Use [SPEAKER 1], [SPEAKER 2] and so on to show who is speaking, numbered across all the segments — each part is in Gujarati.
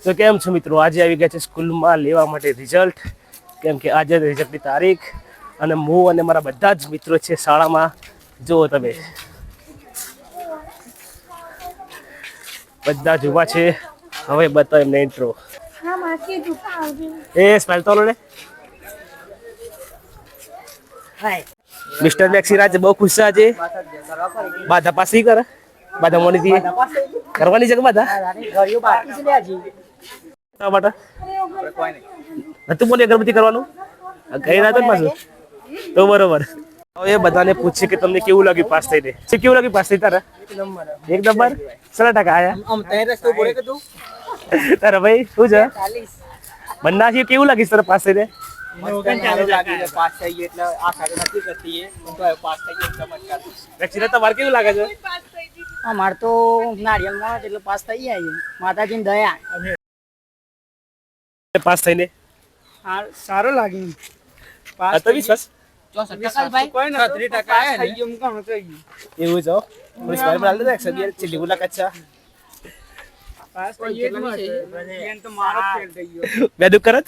[SPEAKER 1] તો કેમ છો મિત્રો? આજે આવી ગયા છે સ્કૂલમાં લેવા માટે રિઝલ્ટ. કેમ કે આજે રિઝલ્ટની તારીખ અને હું અને મારા બધા જ મિત્રો છે શાળામાં. જુઓ તમે બધા જ ઊભા છે. હવે બતાવો એમને ઇન્ટ્રો. એ સ્માઈલ તો લે. મિસ્ટર મેક્સીરાજ બહુ ખુશ છે આજે. બાધા પાસી કરે બાધા મોની દી કરવાની છે કે બાધા માટે નતું બોલી અગરબત્તી કરવાનું કઈ ના તો પાછું તો બરોબર. હવે બધાને પૂછે કે તમને કેવું લાગ્યું પાસ થઈને? કેવું લાગ્યું પાસ થઈ તારા? એક નંબર. કેટલા ટકા આયા તારા ભાઈ? શું છે બંને કેવું લાગીશ તારા પાસ થઈને? તમારે કેવું લાગે છે?
[SPEAKER 2] અમાર તો નારિયેલ માં એટલે પાસ થઈ જાય માતાજીની દયા.
[SPEAKER 1] પાસ થઈને
[SPEAKER 2] સારું લાગ્યું. પાસ
[SPEAKER 1] તો વિશ્વાસ એવું છે. છેલ્લી મુલાકાત છે. બે દુઃખ કરત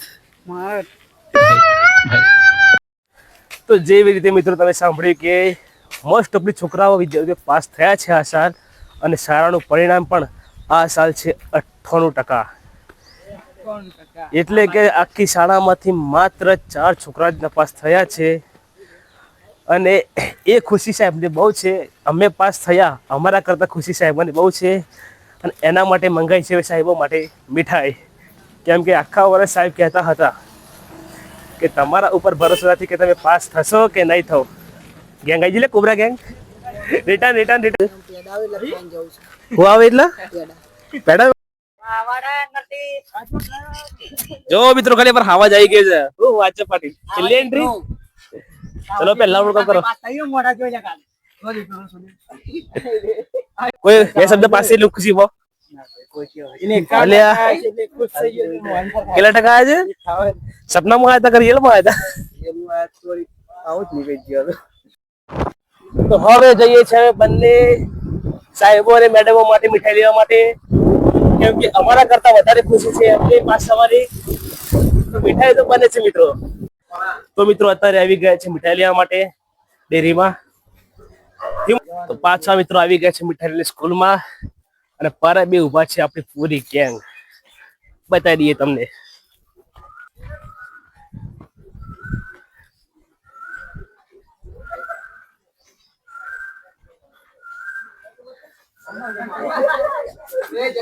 [SPEAKER 1] તો જેવી રીતે મિત્રો તમે સાંભળ્યું કે મોસ્ટ ઓફલી છોકરાઓ વિદ્યાર્થીઓ પાસ થયા છે આ સાલ, અને શાળાનું પરિણામ પણ આ સાલ છે 98%. એટલે કે આખી શાળામાંથી માત્ર 4 છોકરા જ પાસ થયા છે. અને એ ખુશી સાહેબને બહુ છે. અમે પાસ થયા અમારા કરતાં ખુશી સાહેબને બહુ છે. અને એના માટે મંગાઈ છે સાહેબો માટે મીઠાઈ. કેમ કે આખા વર્ષ સાહેબ કહેતા હતા કે તમારા ઉપર ભરોસો નથી કે તમે પાસ થશો કે નહીં થો. ગેંગ આવી લે cobra gang. Return return return હું આવે એટલે પેડા જો મિત્રો ખાલી પર હવા જાય ગઈ છે. હું વાંચે પાટી છેલ્લી એન્ટ્રી. ચલો પહેલા કામ કરો. કોઈ એ શબ્દ પાસે ખુશી બો કેટલા ટકા આવે છે? સપનામાં આવ્યા હતા કે રિયલમાં આવ્યા હતા? તો હવે જઈએ છે બંને સાહેબો અને મેડમો માટે મીઠાઈ લેવા માટે. કેમ કે અમારા કરતા વધારે ખુશી છે એમની પાસ થવાની. તો મીઠાઈ તો બને છે મિત્રો. તો મિત્રો અત્યારે આવી ગયા છે મીઠાઈ લેવા માટે ડેરીમાં. તો પાછા મિત્રો આવી ગયા છે મીઠાઈ લઈને સ્કૂલમાં. અને પર બે ઉભા છે આપણી પૂરી ગેંગ. બતાવી દઈએ તમને.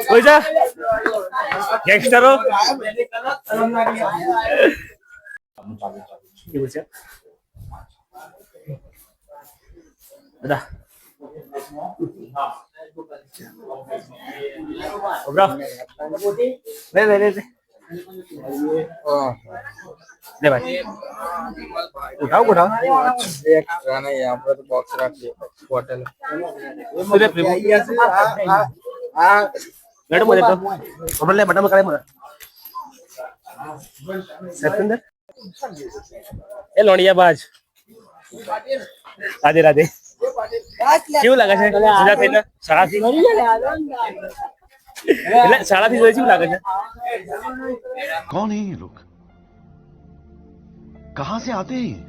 [SPEAKER 1] કોઈ છે ગેંગસ્ટરો? એવું છે બધા લે ભાઈ ઉઠાવ ઉઠાવ
[SPEAKER 3] બોક્સ રાખીએ બોટલ
[SPEAKER 1] મેડમ બોલે તો ખબર લે મેડમ કરે મને સત્યેન્દ્ર એ લોણિયા બાજ. રાધે રાધે. કેવું લાગે છે સુજા થઈને શાળાથી? એટલે શાળાથી કેવું લાગે છે?
[SPEAKER 4] कौन है ये लोग? कहां से आते हैं?